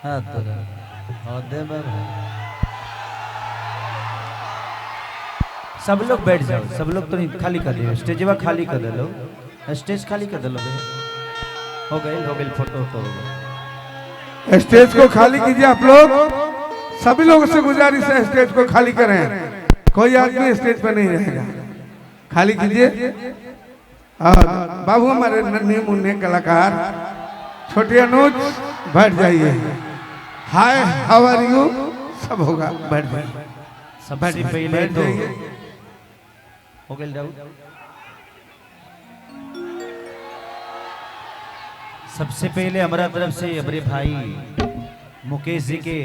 हाँ तो दे भाई। सब लोग बैठ जाओ, सब लोग तो नहीं, खाली कर दियो स्टेजवा, खाली कर दे लो, स्टेज खाली कर दे लो। हो गए फोटो तो हो गए। स्टेज को खाली कीजिए आप लोग, सभी लोगों से गुजारिश है स्टेज को खाली करें, कोई आदमी स्टेज पर नहीं रहेगा, खाली कीजिए। बाबू हमारे नन्हे मुन्ने कलाकार छोटे अनुज बैठ जाइए। हाय हाउ आर यू सब होगा, बैठ जाइए। सबसे पहले तो हो गए डाउट। सबसे पहले हमारा तरफ से हमारे भाई मुकेश जी के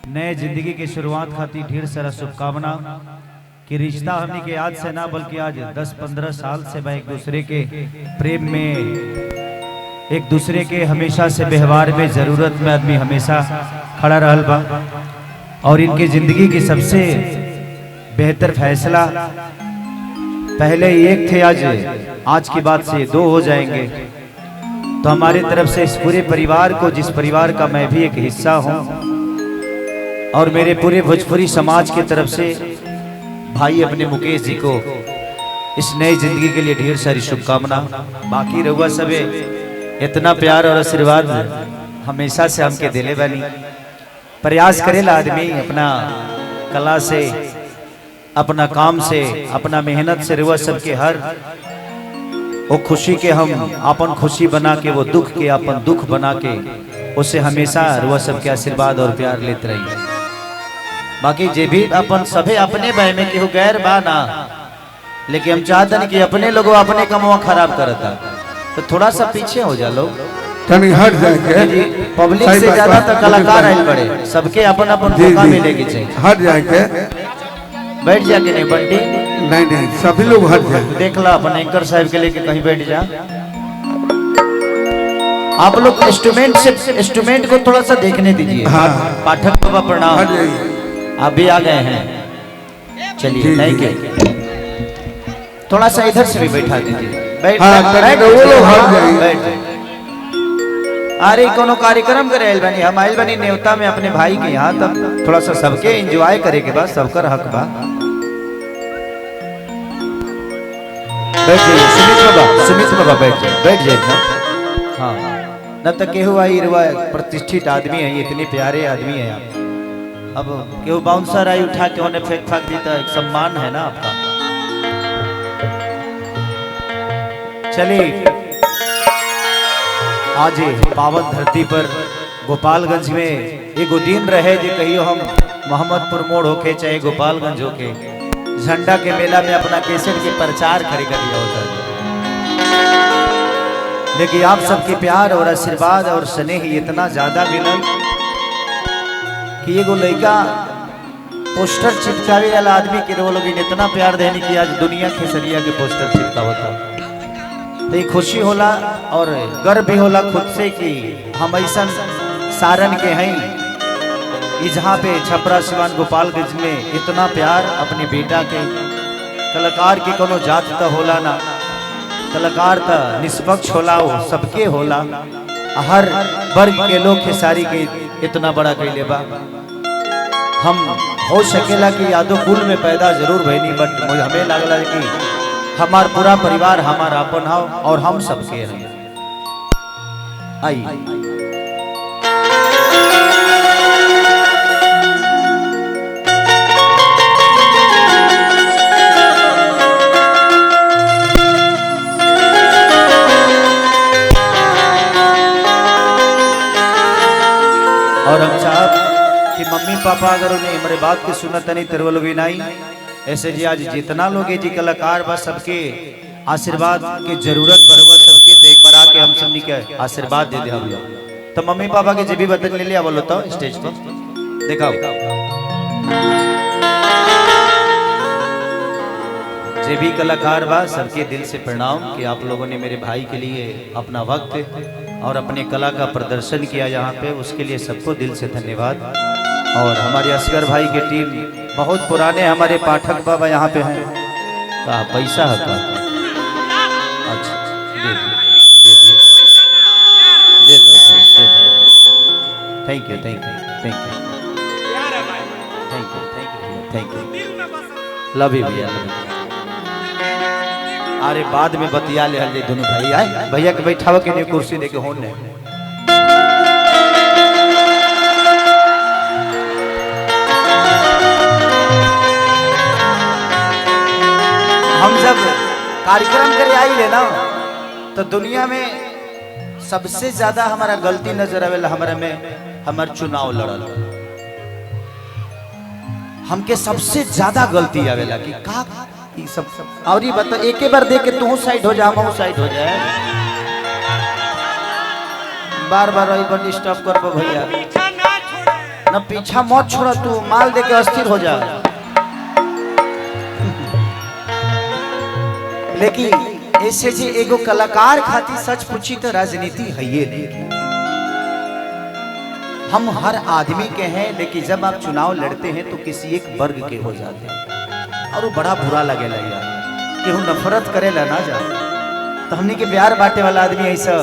नए जिंदगी की शुरुआत खातिर ढेर सारा शुभकामना। कि रिश्ता हमने के आज से ना बल्कि आज 10-15 साल से मैं एक दूसरे के प्रेम में, एक दूसरे के हमेशा से व्यवहार में, जरूरत में आदमी हमेशा खड़ा रहल बा। और इनकी जिंदगी की सबसे बेहतर फैसला पहले एक थे, आज की बात से दो हो जाएंगे। तो हमारे तरफ से इस पूरे परिवार को, जिस परिवार का मैं भी एक हिस्सा हूं, और मेरे पूरे भोजपुरी समाज की तरफ से भाई अपने मुकेश जी को इस नई जिंदगी के लिए ढेर सारी शुभकामना। बाकी रहुआ सबे इतना प्यार और आशीर्वाद हमेशा से हमके दिले वाली। प्रयास करेला आदमी अपना कला से, अपना काम से, अपना मेहनत से रहुआ सबके हर वो खुशी के हम अपन खुशी बना के, वो दुख के अपन दुख बना के, उससे हमेशा रहुआ सबके आशीर्वाद और प्यार लेते रहिए। बाकी जे भी अपन सभे अपने बाय में केहू गैर बा ना, लेकिन हम चाहते हैं कि अपने लोगों अपने कमवा खराब करता, तो थोड़ा सा पीछे हो जा लोग, तनी हट जाएंगे। पब्लिक से ज्यादा तो कलाकार आए बड़े, सबके अपन अपन मौका मिलेगी चाहिए। हट जाएंगे, बैठ जा के नहीं बंटी, नहीं सभी लोग हट जाए। देख ला अपन एंकर साहब के लेके कहीं बैठ जा। आप लोग इंस्ट्रूमेंट को थोड़ा सा देखने दीजिए। हाँ। पाठक बाबा प्रणाम, हट जाइए। आप भी आ गए हैं, चलिए थैंक यू। थोड़ा सा इधर से भी बैठा दीजिए। बैठ बैठ। अरे कोनो कार्यक्रम करे आइल बनी, हम आइल बनी न्योता में अपने भाई के यहाँ, तब थोड़ा सा सबके एंजॉय करे के बाद, सबकर हक बा। बैठ जाइए सुमित बाबा बैठ जाइए ना। हाँ न तो केहू आई रुआ, प्रतिष्ठित आदमी है, इतने प्यारे आदमी है आप। अब केहू बाउंसर आई उठा के उन्हें फेंक फाक दी तो एक सम्मान है ना आपका। चलिए आज पावन धरती पर गोपालगंज में एगो दिन रहे जो कहियो हम मोहम्मदपुर मोड़ होके चाहे गोपालगंज होके झंडा के मेला में अपना केसर के प्रचार करे कर दिया होता है। लेकिन आप सबके प्यार और आशीर्वाद और स्नेह इतना ज्यादा मिला कि एगो लड़का पोस्टर चिपकावे वाला आदमी के वो लोग इतना प्यार देने की आज दुनिया खेसरिया के पोस्टर चिपकावता। तो एक खुशी होला और गर्व भी होला खुद से कि हम ऐसा सारण के हैं, जहाँ पे छपरा सिवान गोपालगंज में इतना प्यार अपने बेटा के। कलाकार की कोनो जात तो होला ना, कलाकार तो निष्पक्ष होला, वो सबके होला, हर वर्ग के लोग खेसारी के इतना बड़ा कैले बा। हम हो सकेला कि यादव कुल में पैदा जरूर भैनी, बट हमें लगला कि हमार पूरा परिवार हमारा अपन हो और हम सबके हैं। आई और हम साहब कि मम्मी पापा अगर उन्हें हमारे बात की सुनत नहीं तरवल भी नहीं, ऐसे जी आज जितना लोग जी कलाकार बस सबके आशीर्वाद की जरूरत बरबर सबके, तो एक बार आके हम सबनी के आशीर्वाद दे दे हम लोग। तो मम्मी पापा के जे भी बतन ले लिया बोलो तो स्टेज पर दिखाओ। जे भी कलाकार बा सबके दिल से प्रणाम कि आप लोगों ने मेरे भाई के लिए अपना वक्त और अपने कला का प्रदर्शन किया यहाँ पे, उसके लिए सबको दिल से धन्यवाद। और हमारे असगर भाई की टीम बहुत पुराने हमारे पाठक बाबा यहाँ पे हैं। कहा पैसा है का? अच्छा दे दो। Thank you thank you thank you thank you thank you love you भैया love you। अरे बाद में बतिया ले हल्दी दोनों भाई आए भैया के बैठावा के लिए कुर्सी देके होने हम जब कार्यक्रम करे आई ले ना तो दुनिया में सबसे ज्यादा हमारा गलती नजर आवेला हमारा में हमार चुनाव लड़ल हमके सबसे ज्यादा गलती आवेला कि का ई सब और ये बता एक ही बार देख के तू साइड हो जा हम साइड हो जाए बार बार वही पर डिस्टर्ब करबो भैया न पीछा मत छोड़ तू माल दे के अस्थिर हो जा लेकिन ऐसे जी एगो कलाकार खाती सच पूछी तो राजनीति है ये नहीं हम हर आदमी के हैं लेकिन जब आप चुनाव लड़ते हैं तो किसी एक वर्ग के हो जाते हैं और वो बड़ा बुरा लगेला यार केहू नफरत करेला ना जा तो हमने के प्यार बांटे वाला आदमी ऐसा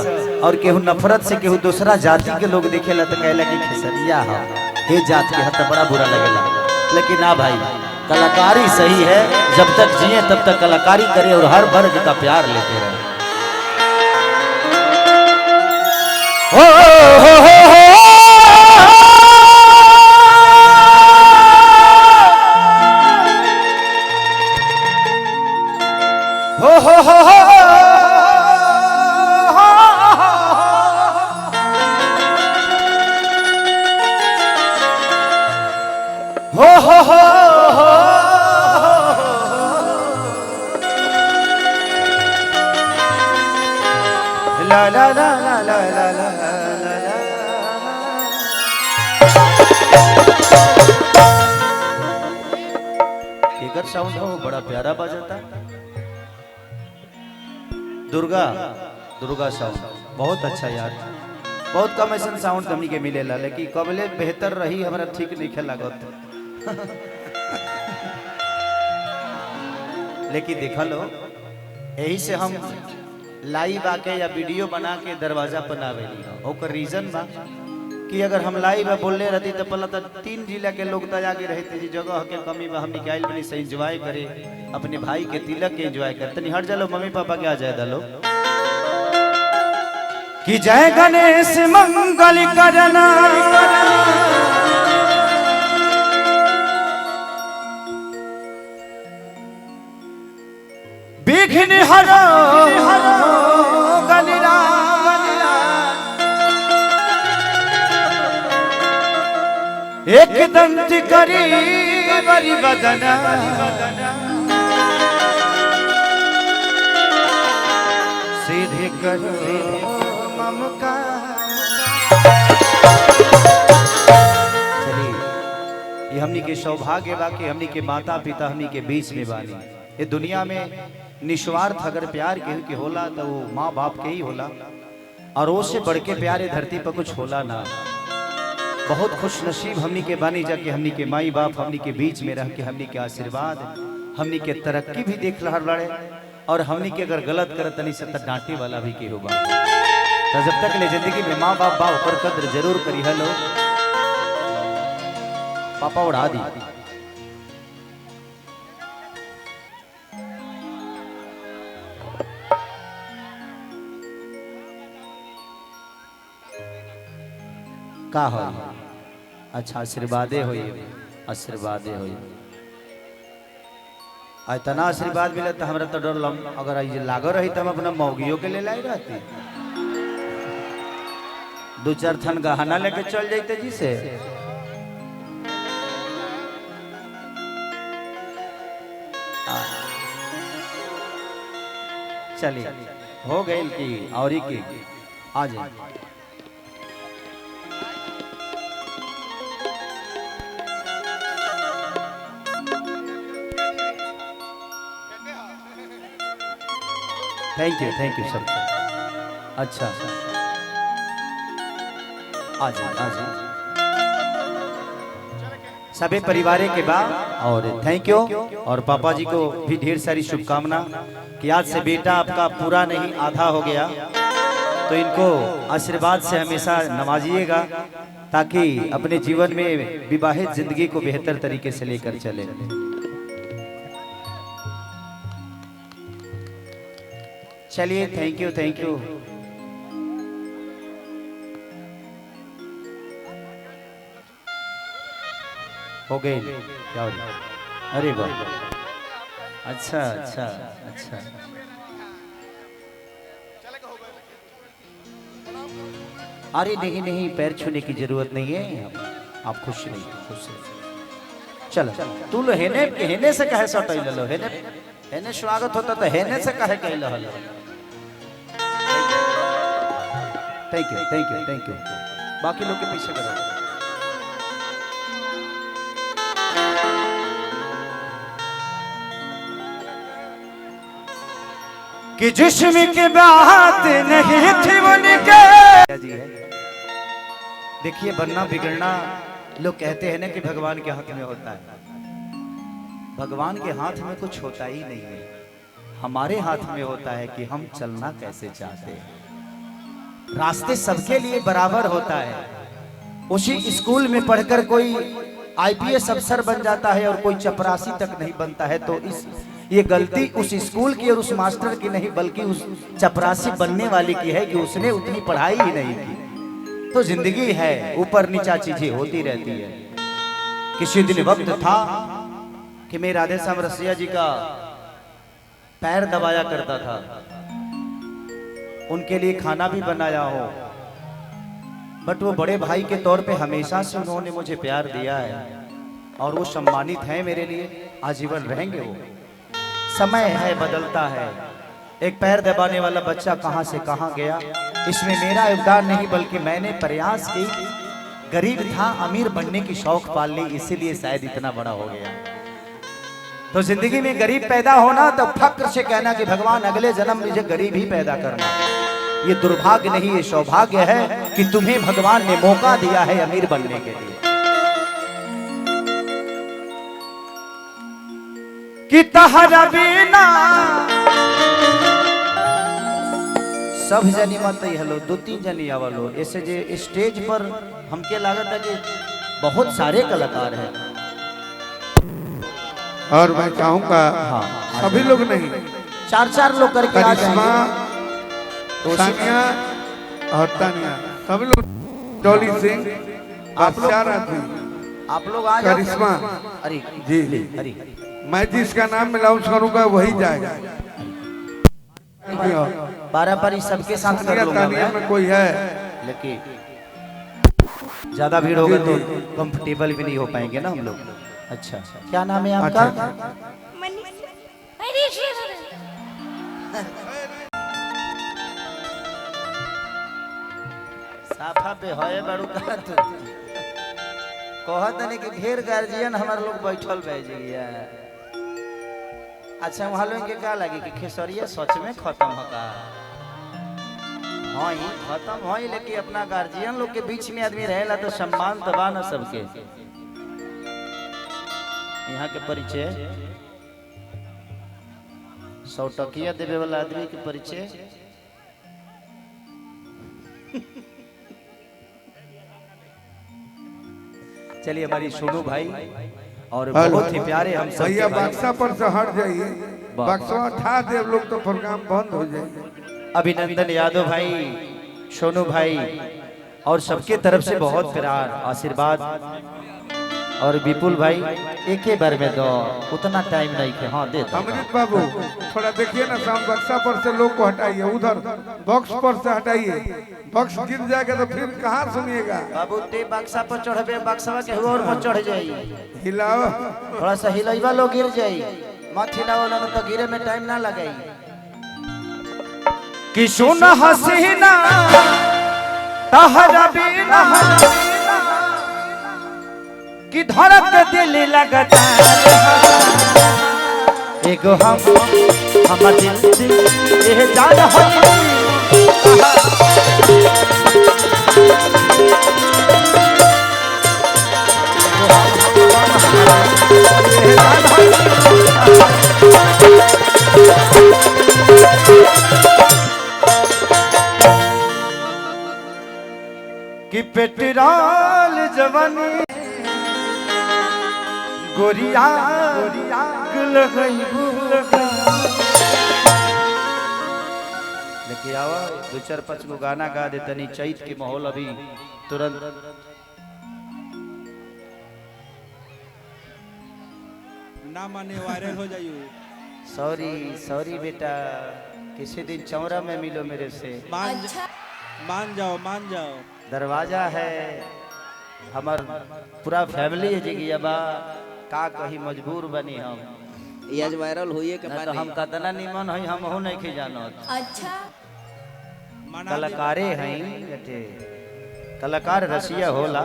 और केहू नफरत से केहू दूसरा जाति के लोग देखेला तो कहला कि खेसरिया है हे जात के हत बड़ा बुरा लगेला लेकिन ना भाई कलाकारी सही है जब तक जिए तब तक कलाकारी करे और हर वर्ग का प्यार लेते रहे ला ला ला ला ला ला ला ला केकर साउंड हो बड़ा प्यारा बजाता दुर्गा दुर्गा साउंड बहुत अच्छा यार बहुत कम ऐसा साउंड हमनी के मिलेला लेकिन कबले बेहतर रही हमारा ठीक नहीं खेला लेकिन देखा लो यही से हम लाइव आके या वीडियो बना के दरवाजा पर ना आवेली ओकर रीजन बा कि अगर हम लाइव बोलने रहती तो पहला तो 3 जिला के लोग तया के रहते जी जगह के कमी बा हम निकाल बनी से एंजॉय करे अपने भाई के तिलक के एंजॉय करे तनी हट जालो मम्मी पापा के आ जाए दलो कि जय गणेश मंगल करना विघ्न हरो गणिरा एक दंत करी बरी बदना सीधे करो ममका चलिए ये हमनी के सौभाग्य बा कि हमनी के माता पिता हमनी के बीच में बानी ये दुनिया में निस्वार्थ अगर प्यार केहू के होला तो वो माँ बाप के ही होला और उससे बढ़ के प्यारे धरती पर कुछ होला ना बहुत खुश नसीब हमनी के बानी जाके हमनी के माई बाप हमनी के बीच में रह के हमनी के आशीर्वाद हमनी के तरक्की भी देख रहा बड़े और हमनी के अगर गलत करत तनी से डांटे वाला भी के होगा तो जब तक ले जिंदगी में माँ बाप बा ऊपर कद्र जरूर करी हेलो पापा उड़ा दी का हो अच्छा आशीर्वादे हो आशीर्वादे हो इतना आशीर्वाद मिले तो हमरा तो डर लम अगर ये लागो रही तो हम अपना मौगियों के ले लाई रहती 2-4 थन गहना लेके चल जाते जी से चलिए हो गई की और की आ जाए थैंक यू सर अच्छा आज सभी परिवार के बाद और थैंक यू और पापा जी को भी ढेर सारी शुभकामना कि आज से बेटा आपका पूरा नहीं आधा हो गया तो इनको आशीर्वाद से हमेशा नवाजिएगा ताकि अपने जीवन में विवाहित जिंदगी को बेहतर तरीके से लेकर चले। चलिए, थैंक यू, थैंक यू। हो गए? क्या हो गया? अरे वाह, अच्छा अच्छा अच्छा। अरे नहीं नहीं, पैर छूने की जरूरत नहीं है, आप खुश नहीं, खुश नहीं। चलो तू लो, हेने हेने से कहे सटै लो, हेने हेने स्वागत होता तो हेने से कहे कह लो। Thank you, thank you, thank you. बाकी लोग के पीछे करो। कि जिस्म की बात नहीं थी उनके जी है। देखिए, बनना बिगड़ना लोग कहते हैं ना कि भगवान के हाथ में होता है। भगवान के हाथ में कुछ होता ही नहीं है, हमारे हाथ में होता है कि हम चलना कैसे चाहते हैं। रास्ते सबके लिए बराबर होता है। उसी स्कूल में पढ़कर कोई आईपीएस अफसर बन जाता है और कोई चपरासी तक नहीं बनता है, तो ये गलती उस स्कूल की और उस मास्टर की नहीं, बल्कि उस चपरासी बनने वाले की है कि उसने उतनी पढ़ाई ही नहीं की। तो जिंदगी है, ऊपर नीचा चीजें होती रहती है। किसी दिन वक्त था कि मैं राधे श्याम रसिया जी का पैर दबाया करता था, उनके लिए खाना भी बनाया हो, बट वो बड़े भाई के तौर पे हमेशा से उन्होंने मुझे प्यार दिया है और वो सम्मानित है मेरे लिए, आजीवन रहेंगे वो। समय है, बदलता है। एक पैर दबाने वाला बच्चा कहां से कहां गया, इसमें मेरा योगदान नहीं, बल्कि मैंने प्रयास की। गरीब था, अमीर बनने की शौक पाल ली, इसीलिए शायद इतना बड़ा हो गया। तो जिंदगी में गरीब पैदा होना तो फक्र से कहना कि भगवान अगले जन्म मुझे गरीब ही पैदा करना, ये दुर्भाग्य नहीं, ये सौभाग्य है कि तुम्हें भगवान ने मौका दिया है अमीर बनने के लिए। कि तहरा बिना सब जनी मत हेलो, दो तीन जनी आवलो, ऐसे जे स्टेज पर हमके लागत है कि बहुत सारे कलाकार हैं। और मैं चाहूंगा हाँ, सभी लोग नहीं, चार चार लोग करके आ करिश्मा, जाएंगे। सानिया और तानिया, सभी लोग, डॉली सिंह, आप लोग आप लोग आ जाओ। करिश्मा अरे जी, अरे मैं जिसका नाम अनाउंस करूंगा वही जाएगा। 12 पर सबके साथ कर लूंगा मैं, में कोई है, लेकिन ज्यादा भीड़ होगा तो कंफर्टेबल भी नहीं हो पाएंगे ना हम लोग। अच्छा, क्या नाम है आपका? साफा पे होए बड़ू का तू कहत नहीं कि ढेर गार्जियन हमारे लोग बैठल भेजिए। अच्छा, वहाँ लोग के क्या लगे कि खेसरिया सच में खत्म होगा? हाँ, खत्म हो, लेकिन अपना गार्जियन लोग के बीच में आदमी रहेला तो सम्मान तो बा ना सबके। यहाँ के परिचय 100 टकिया देवे वाला आदमी के परिचय चलिए, हमारी सोनू भाई और बहुत ही प्यारे हम सब भैया बक्सा पर से हट जाइए, बक्सा उठा दे लोग तो प्रोग्राम बंद हो जाए। अभिनंदन यादव भाई, सोनू भाई और सबके तरफ से बहुत प्यार आशीर्वाद। और विपुल भाई एक ही बार में दो, उतना टाइम नहीं है। हाँ दे दो। अमृत बाबू थोड़ा देखिए ना, शाम बक्सा पर से लोग को हटाइए, उधर बॉक्स पर से हटाइए, बॉक्स गिर जाएगा तो फिर कहाँ सुनिएगा। बाबू ते बक्सा पर चढ़बे, बक्सा के और पर चढ़ जाइए, हिलाओ थोड़ा सा हिलाइबा लोग गिर जाइए, मत हिलाओ ना तो गिरे में टाइम ना लगाई। कि सुन हसीना तहरा बिना कि धड़क दिल लगता एगो हम दिल ये जान हो पेट्रोल जवानी गोरिया लेके आवा 2-4-5 गो गाना गा दे तनी चैत के माहौल अभी तुरंत ना माने वायरल हो जाइयो। सॉरी बेटा, किसी दिन चौरा में मिलो मेरे से। मान जाओ मान जाओ। दरवाजा है हमार पूरा फैमिली है जी बा का कहीं मजबूर बनी हम ये आज वायरल होइए के ना तो हम कतना निमन है हम हो नहीं के जानत। अच्छा कलाकारे हैं बेटे, कलाकार रसिया होला।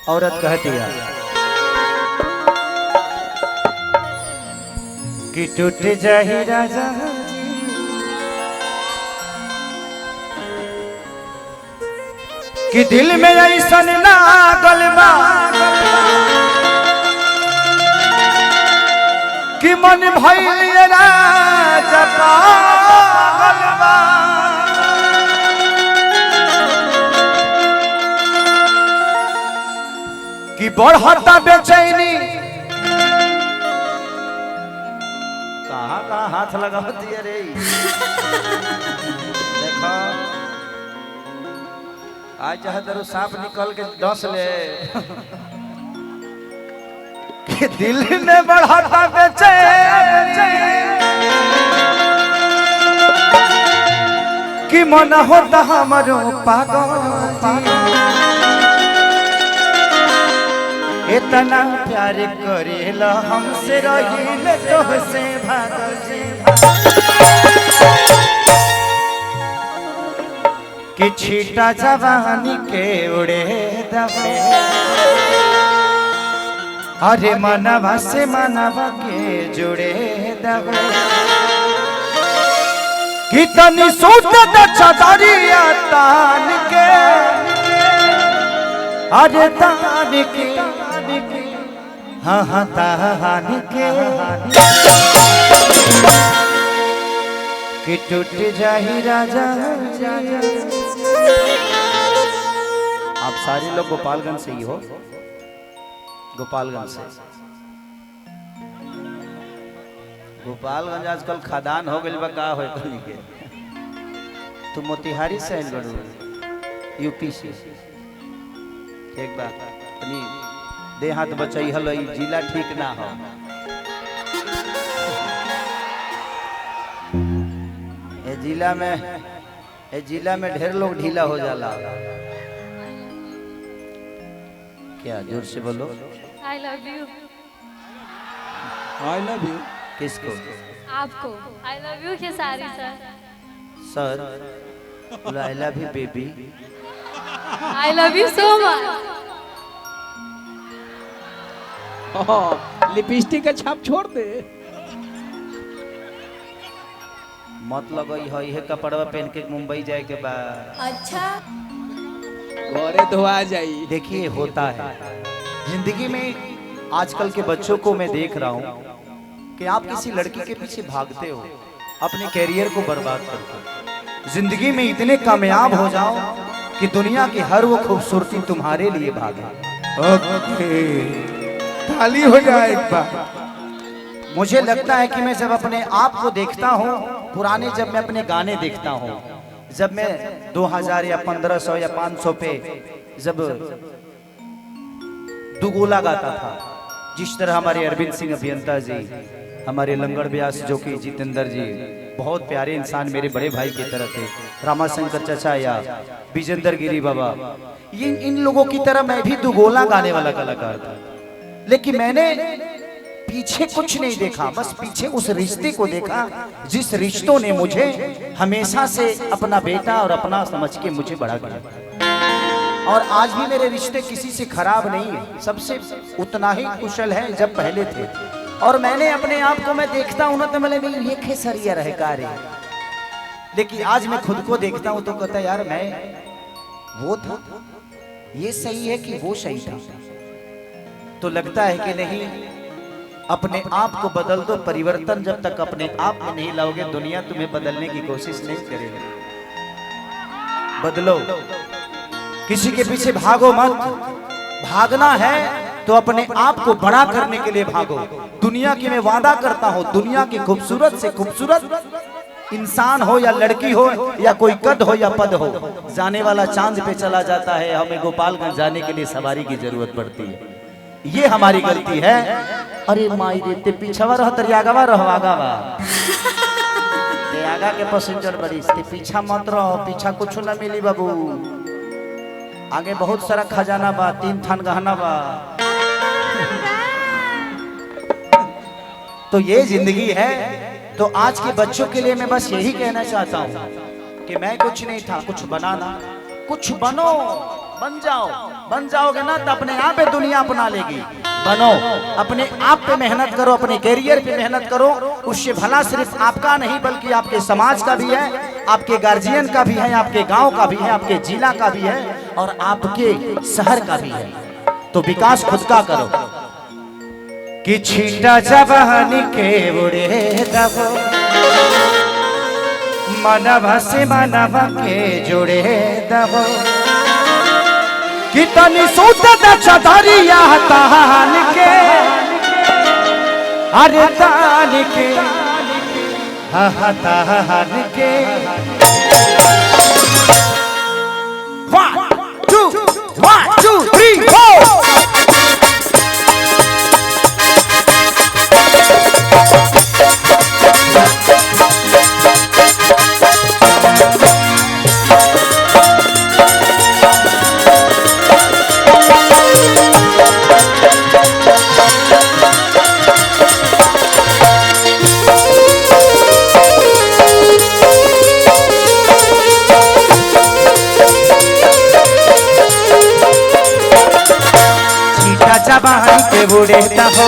औरत कहती है कि टूट जाही राजा कि दिल में ऐसन ना गलबा कि मन भइल राजा पागल बा कि बढ़ता बेचैनी। कहाँ हाथ लगाती है रे देखो आज चाहे तेरे सांप निकल के डस ले कि दिल में बढ़ता बेचैनी कि मन होता हमारो पागल इतना प्यार करेला हमसे रहिले तोहसे भागल जे कि छीटा जवानी के उड़े दबे अरे मनवा से मनवा के जुड़े दबे कि तनी सूट द चदरिया तान के अरे तान के हाँ हाँ तान के कि टूट जाही राजा। आप सारे लोग गोपालगंज से ही हो? गोपालगंज से। गोपालगंज आजकल खदान हो गइल बा का होय तनी के। तू मोतिहारी से आइल बड़ू यूपी से। एक बार तनी दे हाथ बचई हलो ई जिला ठीक ना हो। ए जिला में ढेर लोग ढीला हो जाला। क्या जोर से बोलो। I love you. I love you किसको? आपको I love you Khesari sir. Sir I love you baby. I love you so much. Lipstick का छाप छोड़ दे। मत लगई है ये कपड़वा पहन के मुंबई जाए के बाद। अच्छा घरे धोआ जाई। देखिए होता है जिंदगी में। आजकल के बच्चों को मैं देख रहा हूँ कि आप किसी लड़की के पीछे भागते हो अपने कैरियर को बर्बाद करके। जिंदगी में इतने कामयाब हो जाओ कि दुनिया की हर वो खूबसूरती तुम्हारे लिए भागे। ओके ताली हो जाए एक बार। मुझे लगता है कि मैं जब अपने आप को देखता हूँ पुराने, जब मैं अपने गाने देखता हूँ, जब मैं 2000 या 1500 या 500 पे जब दुगोला गाता था, जिस तरह हमारे अरविंद सिंह अभियंता जी, हमारे लंगड़ व्यास जो कि जितेंद्र जी बहुत प्यारे इंसान मेरे बड़े भाई की तरह थे, रामाशंकर चचा या विजेंद्र गिरी बाबा, ये इन लोगों की तरह मैं भी दुगोला गाने वाला कलाकार था। लेकिन मैंने पीछे कुछ नहीं देखा, बस पीछे उस रिश्ते को देखा जिस रिश्तों ने मुझे हमेशा से अपना बेटा और अपना समझ के मुझे बड़ा किया। और आज भी मेरे रिश्ते किसी से खराब नहीं है, सबसे उतना ही कुशल है जब पहले थे। और मैंने अपने आप को मैं देखता हूं ना तो मैंने ये खेसरिया रहे कार्य, लेकिन आज मैं खुद को देखता हूं तो कहता यार मैं वो था, ये सही है कि वो सही था। तो लगता है कि नहीं, अपने आप को बदल दो। परिवर्तन जब तक अपने आप में नहीं लाओगे दुनिया तुम्हें बदलने की कोशिश नहीं करेगी। बदलो। किसी के पीछे भागो मत। भागना है तो अपने आप को बड़ा करने के लिए भागो। दुनिया की मैं वादा करता हूँ, दुनिया की खूबसूरत से खूबसूरत इंसान हो या लड़की हो या कोई कद हो या पद हो, जाने वाला चांद पे चला जाता है, हमें गोपालगंज जाने के लिए सवारी की जरूरत पड़ती है। ये हमारी गलती है। अरे माई रे, ते पीछवा रह तरियागवा रह आगावा, ते आगा के पैसेंजर बड़ी, ते पीछा मत रहो, पीछा कुछ ना मिली बाबू। आगे बहुत सारा खजाना बा, 3 थान गहना बा। तो ये जिंदगी है। तो आज के बच्चों के लिए मैं बस यही कहना चाहता हूँ कि मैं कुछ नहीं था, कुछ बनाना, कुछ बनो, बन जाओ। बन जाओगे ना तो अपने आप पे दुनिया अपना लेगी। बनो, अपने आप पे मेहनत करो, अपने कैरियर पे मेहनत करो। उससे भला सिर्फ आपका नहीं बल्कि आपके समाज का भी है, आपके गार्जियन का भी है, आपके गांव का भी है, आपके जिला का भी है और आपके शहर का भी है। तो विकास खुद का करो। कि छीटा जवानी के बुढ़े दबो, मनवा से मनवा के जुड़े दबो। कि तनी सूत चदरिया तान के, अरे तान के, हा तान के। 1 2 3 4। जवानी के बुढ़े हो,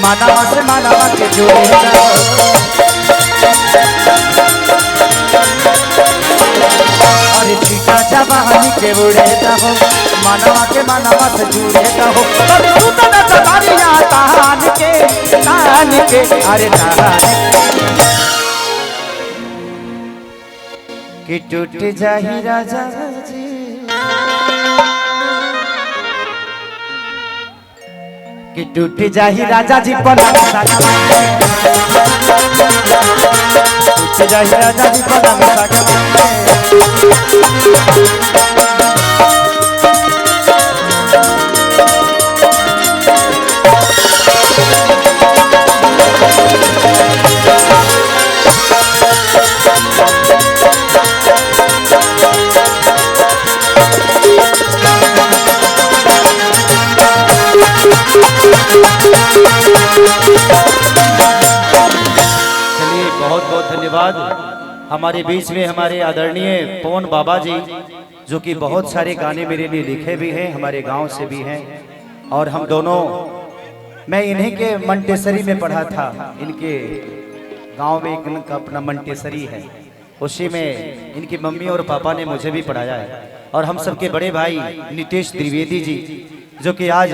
मानवा से मानवा के जुड़े हो। अरे छीटा जवानी के बुढ़े हो, मानवा के मानवा से जुड़े हो। अरे तू तो न चदारिया तान के, तान के, अरे तान कि टूट जाही राजा जी, कि टूट जाही राजा जी पलंग सागवा, टूट जाही राजा जी पलंग सागवा। चलिए, बहुत बहुत धन्यवाद। हमारे बीच में हमारे आदरणीय पवन बाबा जी, जो कि बहुत सारे गाने मेरे लिए लिखे भी हैं, हमारे गांव से भी हैं। और हम दोनों, मैं इन्हीं के मंटेसरी में पढ़ा था। इनके गांव में एक इनका अपना मंटेसरी है, उसी में इनकी मम्मी और पापा ने मुझे भी पढ़ाया है। और हम सबके बड़े भाई नितेश त्रिवेदी जी, जो कि आज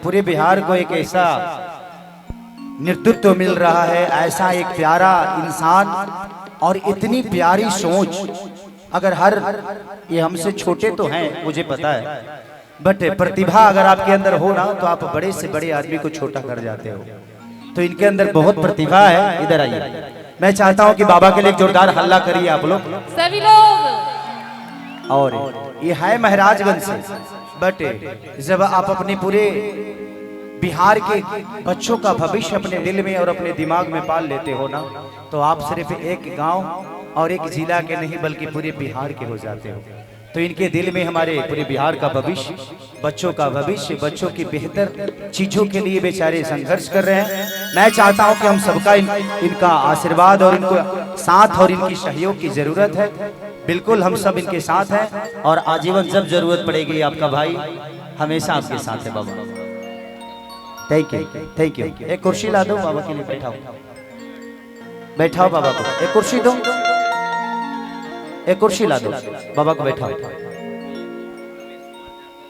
पूरे बिहार को एक ऐसा नेतृत्व मिल रहा है, ऐसा एक प्यारा इंसान और इतनी प्यारी सोच। अगर हर, ये हमसे छोटे तो हैं मुझे पता है, बट प्रतिभा अगर आपके अंदर हो ना तो आप बड़े से बड़े आदमी को छोटा कर जाते हो। तो इनके अंदर बहुत प्रतिभा है। इधर आइए, मैं चाहता हूं कि बाबा के लिए जोरदार हल्ला करिए आप लोग सभी लोग। और ये है महाराजगंज से, बट जब आप अपने पूरे बिहार के बच्चों का भविष्य अपने दिल में और अपने दिमाग में पाल लेते हो ना, तो आप सिर्फ एक गांव और एक जिला के नहीं बल्कि पूरे बिहार के हो जाते हो। तो इनके दिल में हमारे पूरे बिहार का भविष्य, बच्चों का भविष्य, बच्चों की बेहतर चीजों के लिए बेचारे संघर्ष कर रहे हैं। मैं चाहता हूं कि हम सबका इनका आशीर्वाद और इनको साथ और इनकी सहयोग की जरूरत है। बिल्कुल हम सब इनके साथ हैं और आजीवन जब जरूरत पड़ेगी आपका भाई हमेशा आपके साथ है बाबा। Thank you, thank you. एक कुर्सी ला दो बाबा के लिए, बैठाओ बैठाओ बाबा को, एक कुर्सी दो, एक कुर्सी ला दो बाबा को, बैठाओ।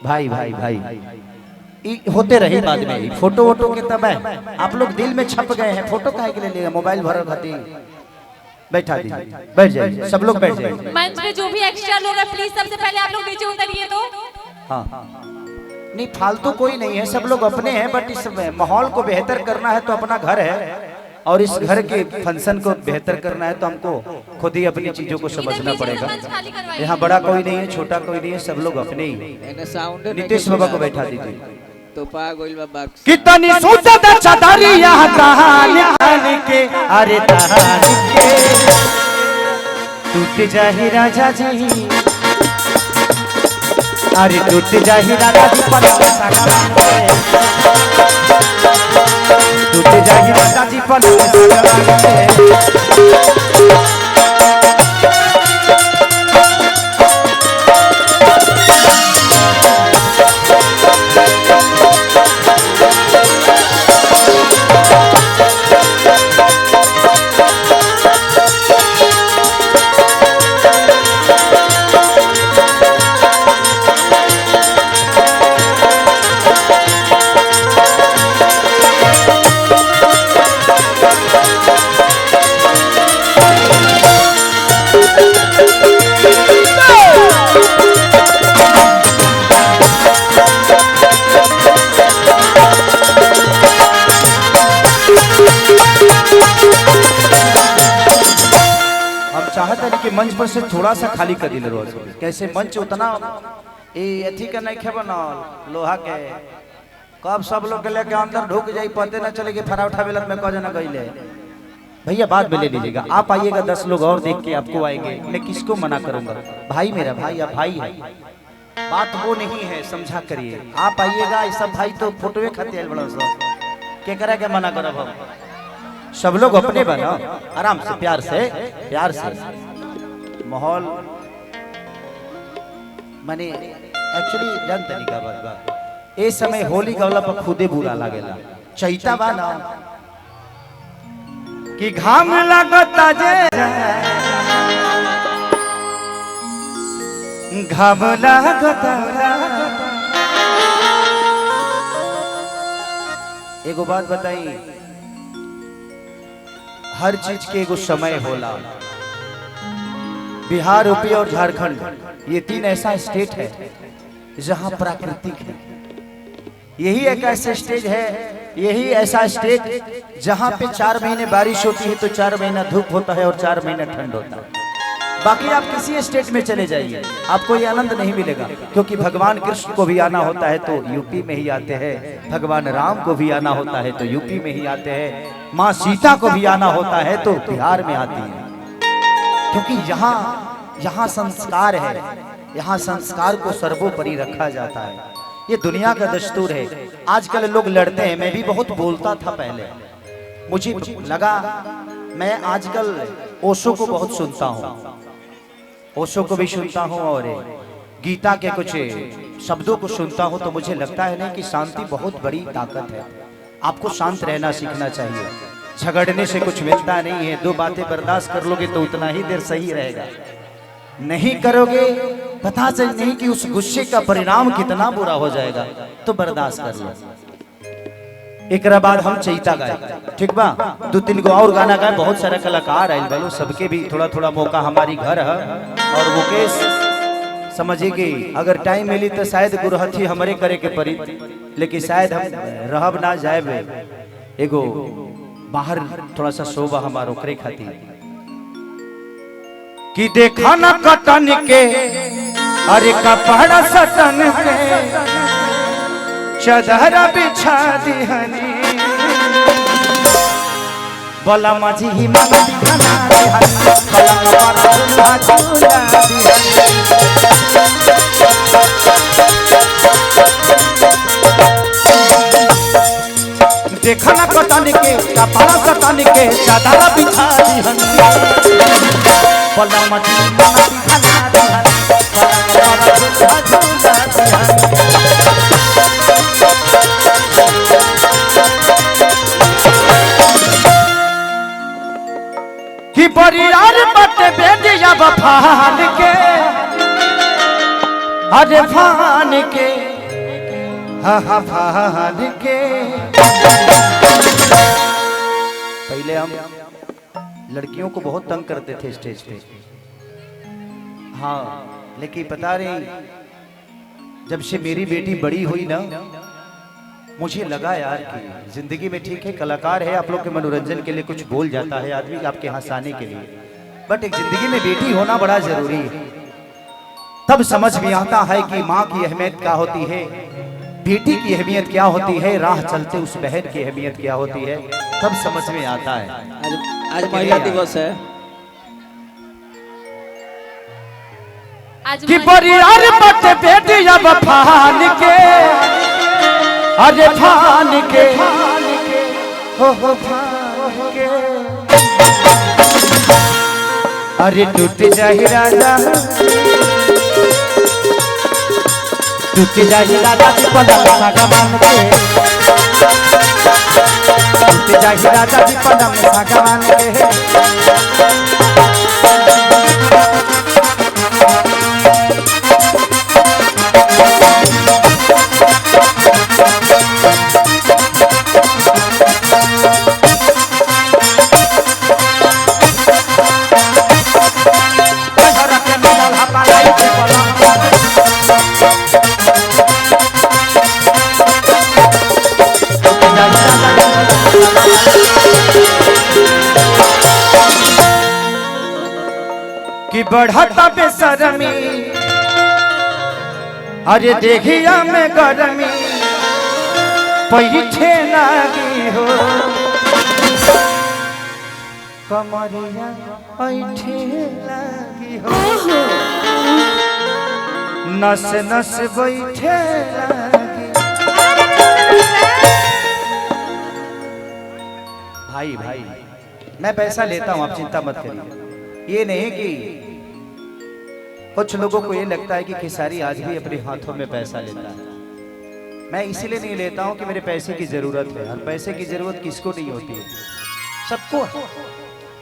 भाई भाई भाई होते रही बाद में फोटो वोटो के तब है, आप लोग दिल में छप गए हैं। फोटो काहे के लिए लेगा, मोबाइल भर खाती बैठा दीजिए, बैठ जाइए, सब लोग बैठ जाइए। मंच पे जो भी एक्स्ट्रा लोग हैं प्लीज सबसे पहले आप लोग नीचे उतरिए तो। हाँ नहीं, फालतू कोई नहीं है, सब लोग अपने हैं, बट इस माहौल को बेहतर करना है तो अपना घर है और इस घर के फंक्शन को बेहतर करना है तो हमको खुद ही अपनी चीजों को समझना पड़ेगा। यहाँ बड़ा कोई नहीं है, छोटा कोई नहीं है, सब लोग अपने ही हैं। एने साउंड नीतीश बाबा को बैठा दीजिए। तो पा गोइल बा बक्स कितनी सोचत छतारी यहाँ कहानी के, अरे कहानी के टूट जाही राजा जी, अरे टूट जाही राजा जी पलंग सगला के, टूट जाही राजा जी पलंग सगला के। कि मंच पर से थोड़ा सा खाली कर दिले रोज, कैसे मंच उतना अथी का नहीं खेबा ना लोहा के, कब सब लोग के लेके अंदर ढुक जाई पते ना चले कि फराउठा बेलत में कौन ना गईले। भैया बाद में ले लीजिएगा, आप आइएगा 10 लोग और देख के आपको आएंगे, मैं किसको मना करूंगा, भाई मेरा भाई या भाई है, बात वो नहीं है, समझा करिए। आप आइएगा, ये सब भाई तो फोटोए खाते हैं बड़ा सा, क्या करा के मना करब हम, सब लोग अपने बना आराम से प्यार से माहौल माने एक्चुअली जानते नहीं का बात बा, ए समय होली गवला पर खुदे बुरा लागेला, चैता बा ना कि घाम लागता जे घाम लागता। एगो बात बताई, हर चीज के एगो समय होला। बिहार, यूपी और झारखंड ये 3 ऐसा स्टेट है जहां प्राकृतिक है, यही एक ऐसा स्टेज है, यही ऐसा स्टेट जहां पे 4 महीने बारिश होती है तो 4 महीना धूप होता है और 4 महीना ठंड होता है। बाकी आप किसी स्टेट में चले जाइए आपको ये आनंद नहीं मिलेगा, क्योंकि भगवान कृष्ण को भी आना होता है तो यूपी में ही आते हैं, भगवान राम को भी आना होता है तो यूपी में ही आते हैं, माँ सीता को भी आना होता है तो बिहार में आती है, क्योंकि यहाँ संस्कार है, यहाँ संस्कार को सर्वोपरि रखा जाता है, ये दुनिया का दस्तूर है। आजकल लोग लड़ते हैं, मैं भी बहुत बोलता था पहले, मुझे लगा, मैं आजकल ओशो को बहुत सुनता हूँ, ओशो को भी सुनता हूँ और गीता के कुछ शब्दों को सुनता हूँ, तो मुझे लगता है ना कि शांति बहुत बड़ी ताकत है, आपको शांत रहना सीखना चाहिए, झगड़ने से कुछ मिलता नहीं है, 2 बातें बर्दाश्त कर लोगे तो उतना ही देर सही रहेगा, नहीं करोगे पता चल नहीं कि उस गुस्से का परिणाम कितना बुरा हो जाएगा, तो बर्दाश्त कर लो। एक बाद हम चैता गाए, ठीक बा, 2-3 गो और गाना गाए, बहुत सारे कलाकार आए बोलो, सबके भी थोड़ा थोड़ा मौका, हमारी घर है और मुकेश समझिए कि अगर टाइम मिली तो शायद गुरहथी हमारे करे के परी, लेकिन शायद हम रहब ना जाए, एगो बाहर थोड़ा सा शोभा हमारो करे खातिर कि देखा ना कटन के, अरे कपड़ा सटन के चदरा बिछा दिहनी, बोला माझी ही मन दिखना दिहनी, पलंग पर झूला झूला दिहनी। देखा ना कटन के कपड़ा सटन के चदरा बिछा दिहनी, बोला माझी ही मन दिखना दिहनी, पलंग पर झूला झूला दिहनी। कि परियार बट बेदिया बफान के, अरे फान के, हा फान के। पहले हम लड़कियों को बहुत तंग करते थे स्टेज पे। हाँ, लेकिन पता नहीं जब से मेरी बेटी बड़ी हुई ना, मुझे लगा यार कि जिंदगी में ठीक है कलाकार है, आप लोग के मनोरंजन के लिए कुछ बोल जाता है आदमी आपके हंसाने के लिए, बट एक जिंदगी में बेटी होना बड़ा जरूरी है। तब समझ में आता है कि माँ की अहमियत क्या होती है, बेटी की अहमियत क्या होती है, राह चलते उस बहन की अहमियत क्या होती है, तब समझ में आता है। आज महिला दिवस है। आज कि परिवार बट बेटी अब फान के, अरे फान के, हो फान के, अरे टूट जाहि राजा, टूट जाहि राजा जी पदम भगवान के, टूट जाहि राजा जी पदम भगवान के। कि बढ़ता बेशरमी, अरे देखिया में गरमी, पैठे लागी हो कमरिया, पैठे लागी हो, नस नस बैठे लागी। भाई भाई मैं पैसा लेता हूँ, आप चिंता मत करिए। ये नहीं कि कुछ लोगों को ये लगता है कि खेसारी आज भी अपने हाथों में पैसा लेता है। मैं इसीलिए नहीं लेता हूं कि मेरे पैसे की जरूरत है, और पैसे की जरूरत किसको नहीं होती है, सबको है।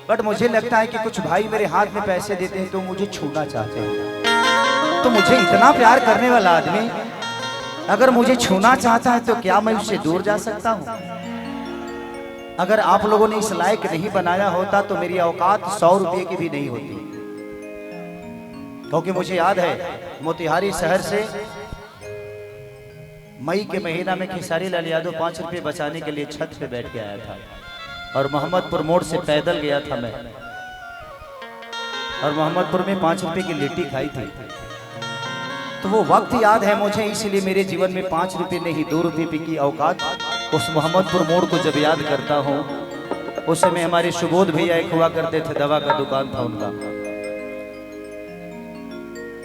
बट मुझे लगता है कि कुछ भाई मेरे हाथ में पैसे देते हैं तो मुझे छूना चाहते हैं। तो मुझे इतना प्यार करने वाला आदमी अगर मुझे छूना चाहता है तो क्या मैं उससे दूर जा सकता हूँ? अगर आप लोगों ने इस लायक नहीं बनाया होता तो मेरी औकात 100 रुपये की भी नहीं होती। क्योंकि मुझे याद है मोतिहारी शहर से मई के महीना में खेसारी लाल यादव 5 रुपये बचाने के लिए छत पे बैठ के आया था, और मोहम्मदपुर मोड़ से पैदल गया था मैं, और मोहम्मदपुर में 5 रुपये की लिट्टी खाई थी। तो वो वक्त याद है मुझे, इसलिए मेरे जीवन में 5 रुपये नहीं 2 रुपये की औकात उस मोहम्मदपुर मोड़ को जब याद करता हूँ। उस समय हमारे सुबोध भैया एक हुआ करते थे, दवा का दुकान था उनका,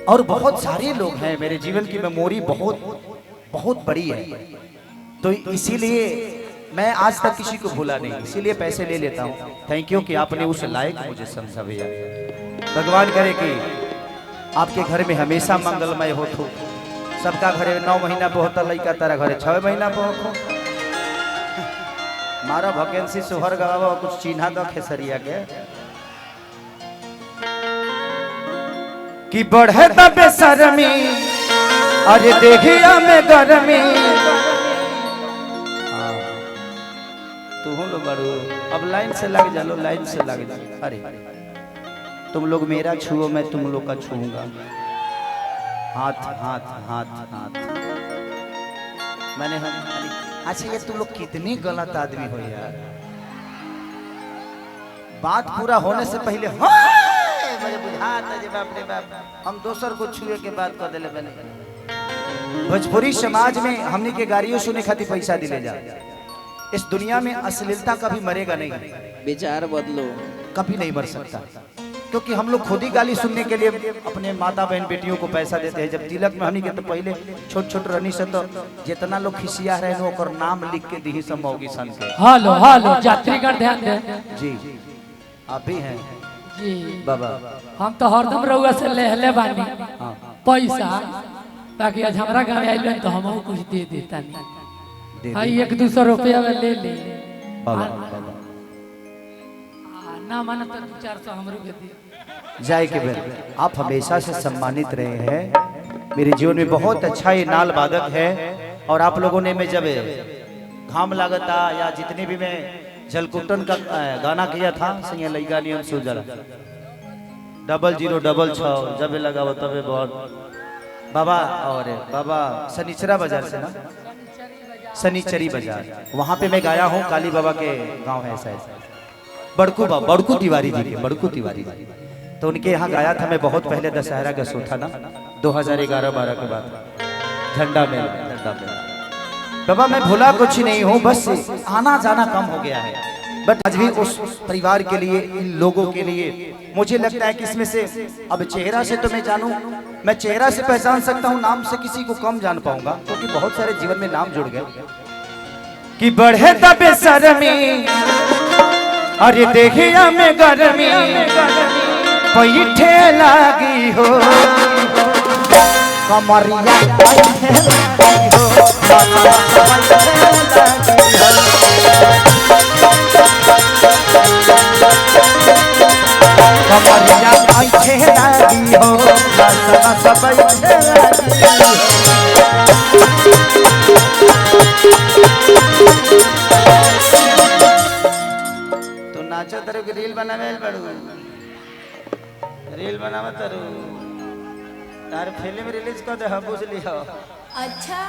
और बहुत सारे लोग हैं। मेरे जीवन की मेमोरी बहुत बहुत बड़ी है, तो इसीलिए मैं आज तक किसी को भूला नहीं, इसीलिए पैसे ले लेता हूँ। थैंक यू कि आपने उस लायक मुझे समझा भैया। भगवान करे कि आपके घर में हमेशा मंगलमय हो, तो सबका घरे 9 महीना पे होता लड़का, तारा घरे 6 महीना पे हो। मारा वैकेंसी सोहर गवावा कुछ चिन्हा दो खेसरिया के कि बढ़े बेशरमी, अरे देखिया में गरमी। तुम लोग बड़ो अब लाइन से लग जा लो, लाइन से लग जा। अरे तुम लोग मेरा छुओ, मैं तुम लोग का छूऊंगा। हाथ हाथ हाथ हाथ। मैंने अच्छा ये तुम लोग कितने गलत आदमी हो यार। बात पूरा होने से पहले मुझे बुझाता है बाप रे बाप, हम दोसर को छुए के बात कर दिले बने। भोजपुरी समाज में हमने के गाड़ियों सुने खातिर पैसा दिले जा। इस दुनिया में अश्लीलता कभी मरेगा नहीं, विचार बदलो, कभी नहीं मर सकता। क्योंकि हम लोग खुद ही गाली सुनने के लिए अपने माता बहन बेटियों को पैसा देते हैं। जब तिलक में हमने के तो पहले छोट छोट रहनी से तो जितना लोग खिसिया रहे हैं ओकर नाम लिख के दी सब मौगी सन के। हेलो हेलो यात्रीगण ध्यान दे जी आप भी हैं जी बाबा। हम तो हरदम रउआ से लेहले बानी हाँ पैसा, ताकि आज हमरा गाँव आइल तो हम कुछ दे देता नहीं। दे भाई 100-200 रुपया में ले ले बाबा बाबा ना माना तो 400 हमरो के दे जय के बेर। आप हमेशा से सम्मानित रहे हैं मेरे जीवन में। बहुत अच्छा ये नाल वादक है, और आप लोगों ने मैं जब घाम लागता या जितने भी मैं झलकुटन का गाना किया था सिंह लइका नियम सुजल 0066 जब लगाओ तबे बहुत बाबा। और बाबा सनीचरा बाजार से ना, सनीचरी बाजार, वहाँ पे मैं गाया हूँ। काली बाबा के गांव है शायद, बड़कू तिवारी जी के, बड़कू तिवारी जी, तो उनके यहाँ गाया था मैं बहुत पहले। दशहरा का शो था ना 2011-12 के बाद, झंडा में बाबा। मैं भूला कुछ नहीं हूँ, बस आना जाना कम हो गया है, बट आज भी उस परिवार के लिए, इन लोगों के लिए मुझे लगता है कि इसमें से अब चेहरा से तो मैं जानूं, मैं चेहरा से पहचान सकता हूँ, नाम से किसी को कम जान पाऊंगा, क्योंकि बहुत सारे जीवन में नाम जुड़ गए। कि बढ़े दबे सर में, अरे देखिया में गर्मी पैठे लागी हो, कमरिया पैठे लागी हो, कमरिया पैठे लागी हो, सब पैठे लागी हो। तो नाचो तरह की रील बनावे बड़ू, रील बनावा तरु तार फिल्म रिलीज कर दे, हम बुझ लियो। अच्छा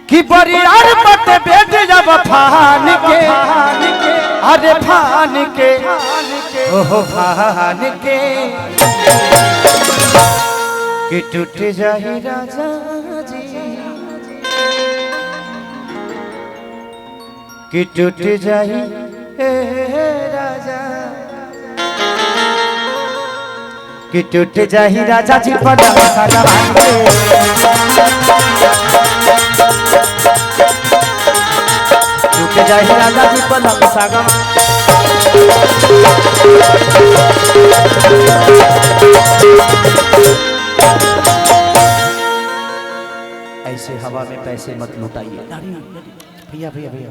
कि बरियार पट बेट जब फान के, अरे फान के, ओहो फान के, कि टूट जाही राजा जी, कि टूट जाही राजा, कि टूट जाही राजा जी पलंग सागवान के, टूट जाही राजा जी पलंग सागवान। ऐसे हवा में पैसे मत लुटाइए भैया भैया भैया।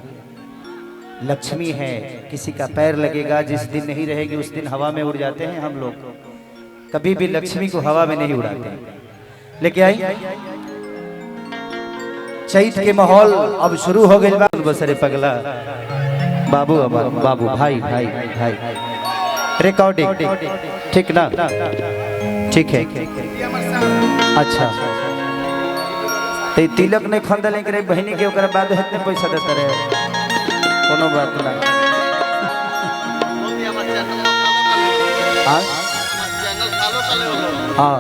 लक्ष्मी है, किसी का पैर लगेगा, जिस दिन नहीं रहेगी उस दिन हवा में उड़ जाते हैं हम लोग, कभी भी लक्ष्मी को हवा में नहीं उड़ाते। लेके आई चैत के माहौल अब शुरू हो गई। बसरे पगला बाबू, बाबू भाई भाई भाई, रिकॉर्डिंग ठीक ना, ठीक है, अच्छा। तो तिलक नहीं खरीदले करे बहनी के, ओकरा बाद इतने पैसा देता रहे, कोनो बात ना। हाँ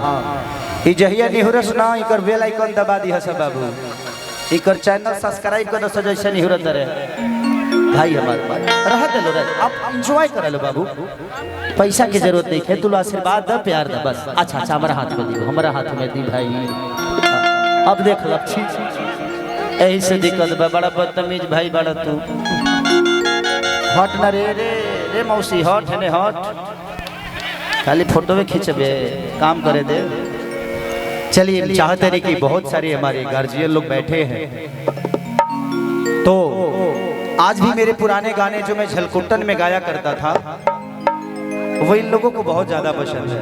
ई जहिया निहुरस ना, इकर बेल आइकन दबा दी हस बाबू, इकर चैनल सब्सक्राइब कर दो, जैसे निहुरत रहे भाई। हमारे बात रह दे लो, आप एंजॉय कर लो बाबू, पैसा की जरूरत नहीं है, तुला आशीर्वाद द, प्यार द बस। अच्छा अच्छा हमारा हाथ में दी, हमारा हाथ में दी भाई। अब देख लो, यही से दिक्कत बा, बड़ा बदतमीज भाई बड़ा तू। हट ना रे रे रे मौसी, हट है ने हट, खाली फोटो में खींचबे, काम करे दे। चलिए, चाहते रहे कि बहुत सारे हमारे गार्जियन लोग बैठे हैं, तो आज भी मेरे पुराने गाने जो मैं झलकुटन में गाया करता था, वो इन लोगों को बहुत ज्यादा पसंद है।